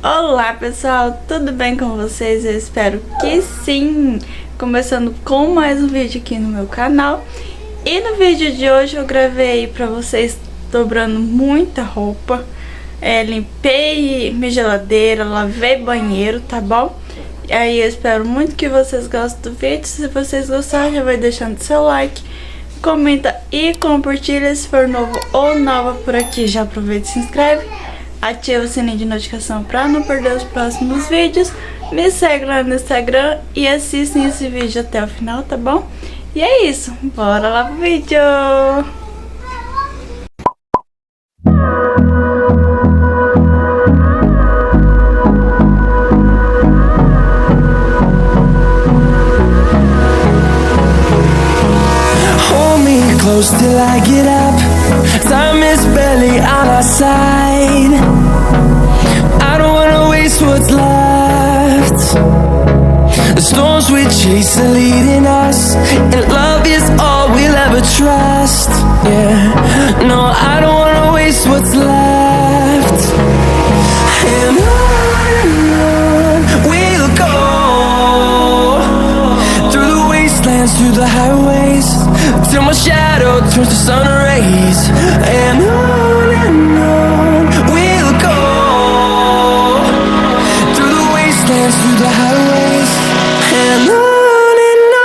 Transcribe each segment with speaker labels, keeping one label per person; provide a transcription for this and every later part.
Speaker 1: Olá pessoal, tudo bem com vocês? Eu espero que sim! Começando com mais um vídeo aqui no meu canal. E no vídeo de hoje eu gravei pra vocês dobrando muita roupa. Limpei minha geladeira, lavei banheiro, tá bom? E aí eu espero muito que vocês gostem do vídeo. Se vocês gostarem, já vai deixando seu like, comenta e compartilha. Se for novo ou nova por aqui, já aproveita e se inscreve. Ativa o sininho de notificação para não perder os próximos vídeos. Me segue lá no Instagram e assistem esse vídeo até o final, tá bom? E é isso, bora lá pro vídeo!
Speaker 2: Hold me close till I get up. Time is barely on our side. I don't wanna waste what's left. The storms we chase are leading us, and love is all we'll ever trust. Yeah, no, I don't wanna waste what's left. And on we'll go, through the wastelands, through the highways, till my shadow turns to sun rays. And on we'll go, through the wastelands, through the highways, and on we'll go.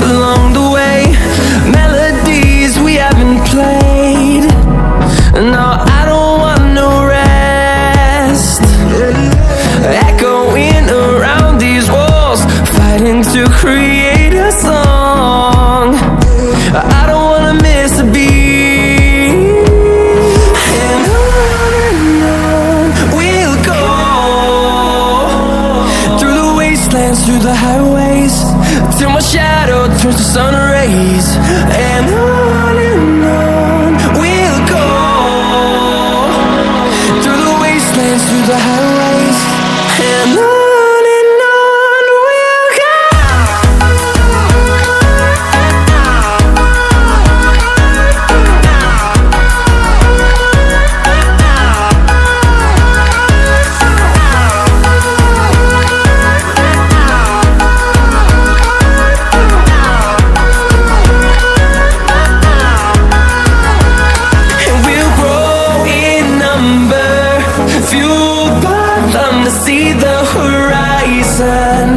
Speaker 2: Along the way, melodies we haven't played. No, I don't want no rest. Echoing around these walls, fighting to create a song. I don't wanna miss a beat. And on we'll go, through the wastelands, through the highways, till my shadow turns to sun rays. And on we'll go, through the wastelands, through the highways, and on we'll go. See the horizon,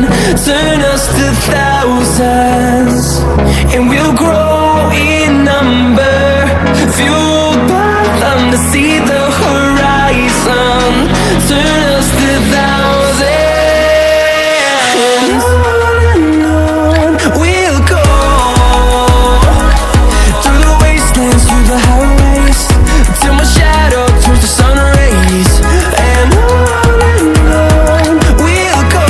Speaker 2: turn us to thousands, and we'll grow in number, fueled by them to see the horizon, turn us to thousands, and on we'll go, through the wastelands, through the highways, till my shadow turns to sun rays. And on we'll go,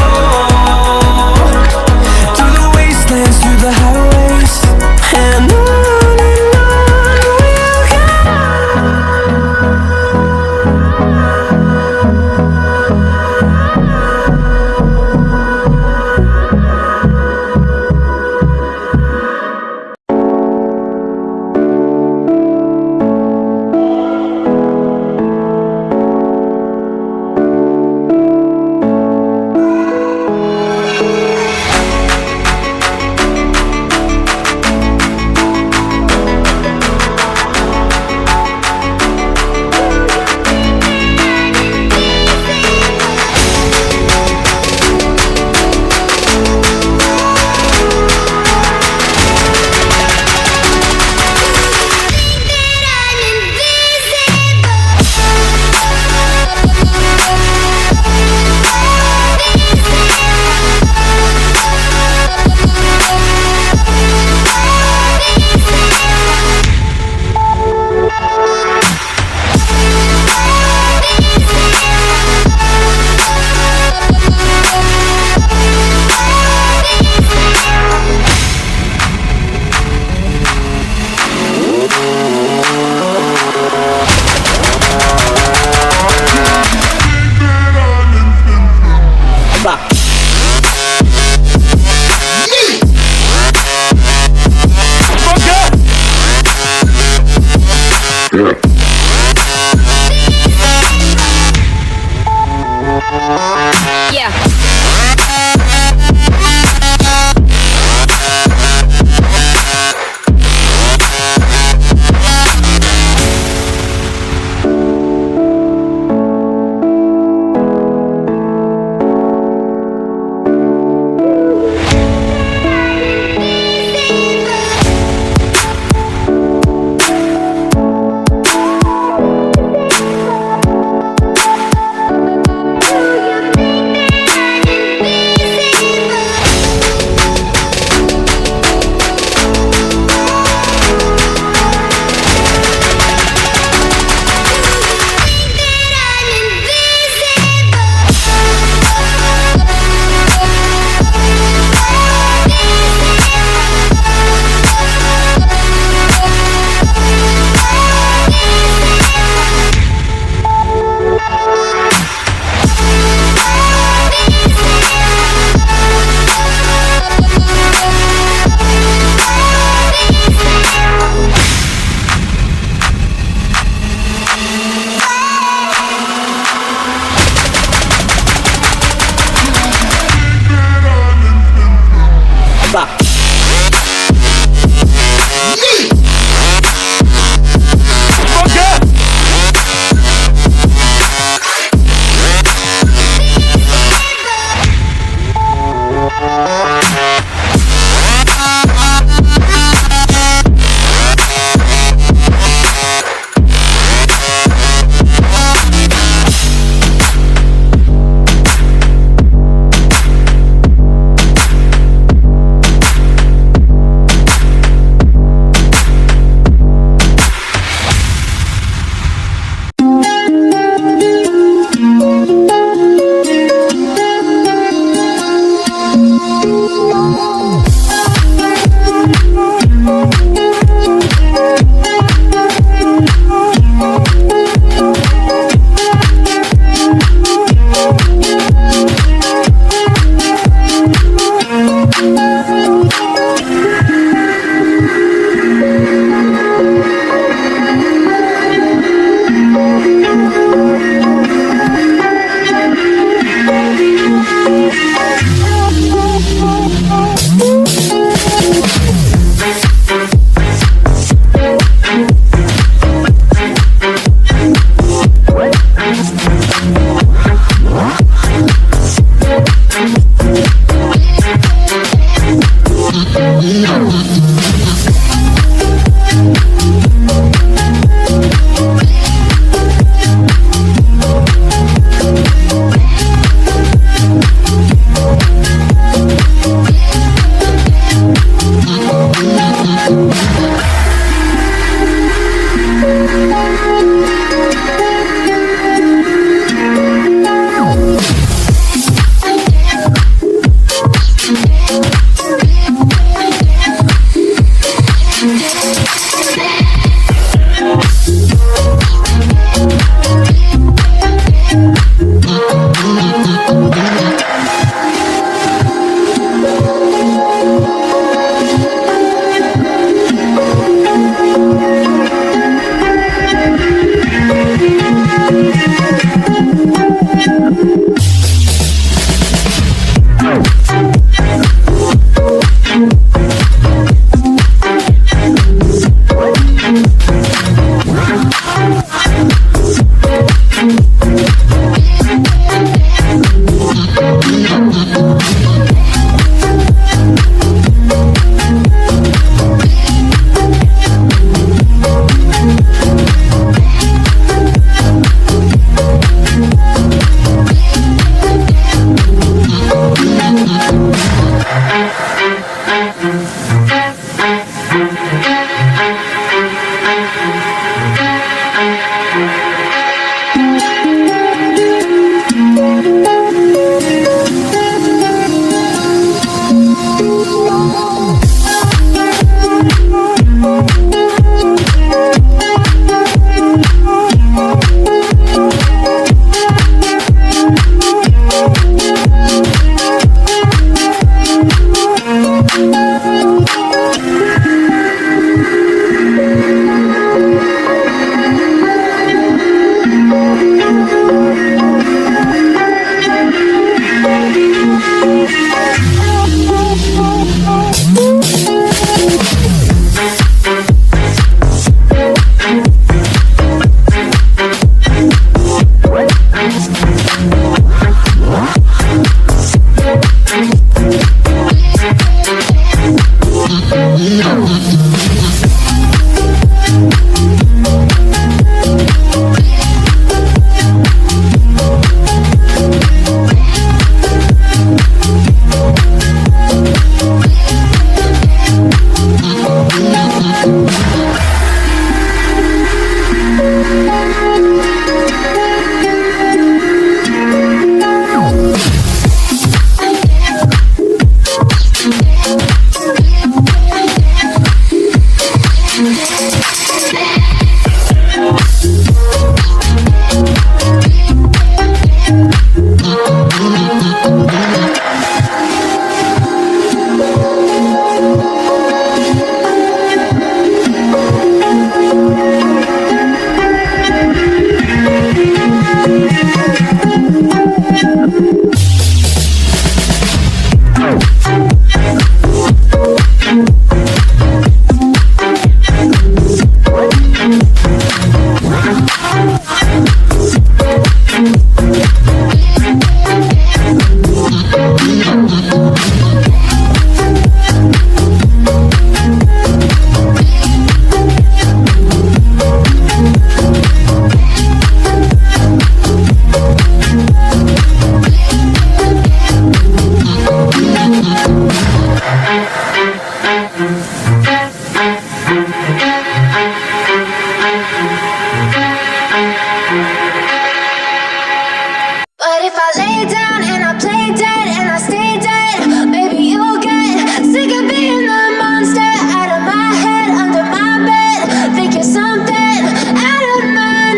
Speaker 2: lay down and I play dead and I stay dead, maybe you'll get sick of being the monster out of my head, under my bed. Think you're something out of my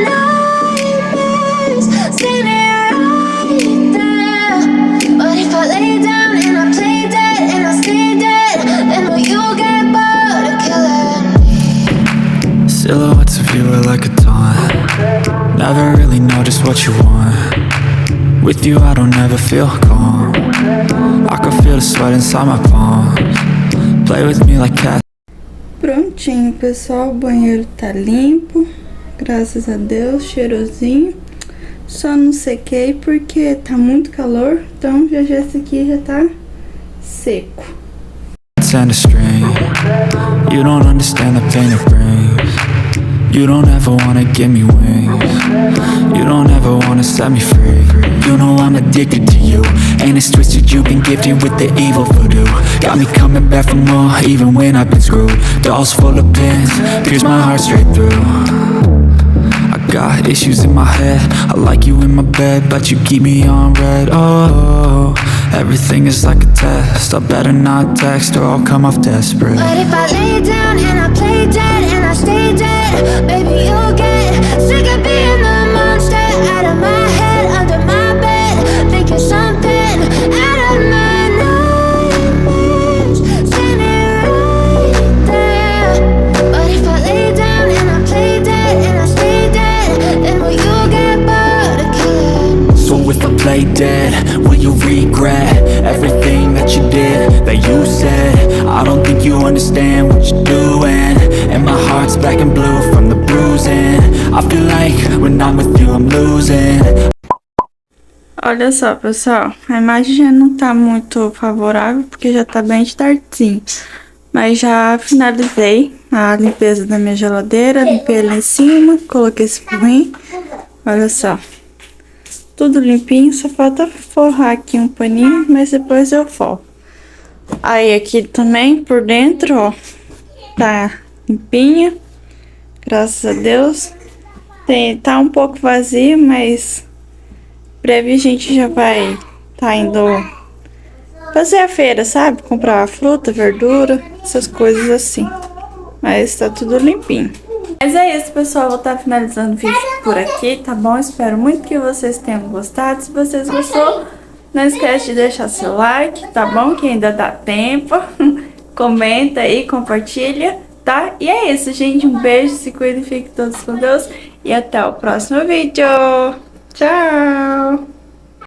Speaker 2: nightmares, standing right there. But if I lay down and I play dead and I stay dead, then will you get bored of killing me? Silhouettes of you are like a taunt. Never really know just what you want. With you I don't ever feel calm. I can feel the sweat inside my palms. Play with me like cats.
Speaker 1: Prontinho, pessoal, o banheiro tá limpo, graças a Deus, cheirosinho. Só não sequei porque tá muito calor, então já esse aqui já tá seco.
Speaker 2: And a string. You don't understand the pain it brings. You don't ever wanna give me wings. You don't ever wanna set me free. You know I'm addicted to you, and it's twisted, you've been gifted with the evil voodoo. Got me coming back for more, even when I've been screwed. Dolls full of pins, pierce my heart straight through. I got issues in my head, I like you in my bed, but you keep me on red. Oh, everything is like a test, I better not text or I'll come off desperate. But if I lay down and I play dead and I stay dead, baby you'll get sick of being the monster out of my head, under my bed. Think you're something out of my nightmares, standing right there. But if I lay down and I play dead and I stay dead, then will you get bored of killing me? So if I play dead, will you regret everything that you did, that you said? I don't think you understand what you're doing, and my heart's black and blue from the bruising. I feel like when I'm with you I'm losing.
Speaker 1: Olha só, pessoal, a imagem já não tá muito favorável porque já tá bem de tardezinho. Mas já finalizei a limpeza da minha geladeira, limpei lá em cima, coloquei esse forrinho. Olha só, tudo limpinho, só falta forrar aqui um paninho, mas depois eu forro. Aí aqui também, por dentro, ó, tá limpinha, graças a Deus. Tá um pouco vazio, mas breve a gente já vai tá indo fazer a feira, sabe? Comprar fruta, verdura, essas coisas assim. Mas tá tudo limpinho. Mas é isso, pessoal. Vou estar finalizando o vídeo por aqui, tá bom? Espero muito que vocês tenham gostado. Se vocês gostou, não esquece de deixar seu like, tá bom? Que ainda dá tempo. Comenta aí, compartilha, tá? E é isso, gente. Um beijo, se cuidem, fiquem todos com Deus. E até o próximo vídeo. Tchau!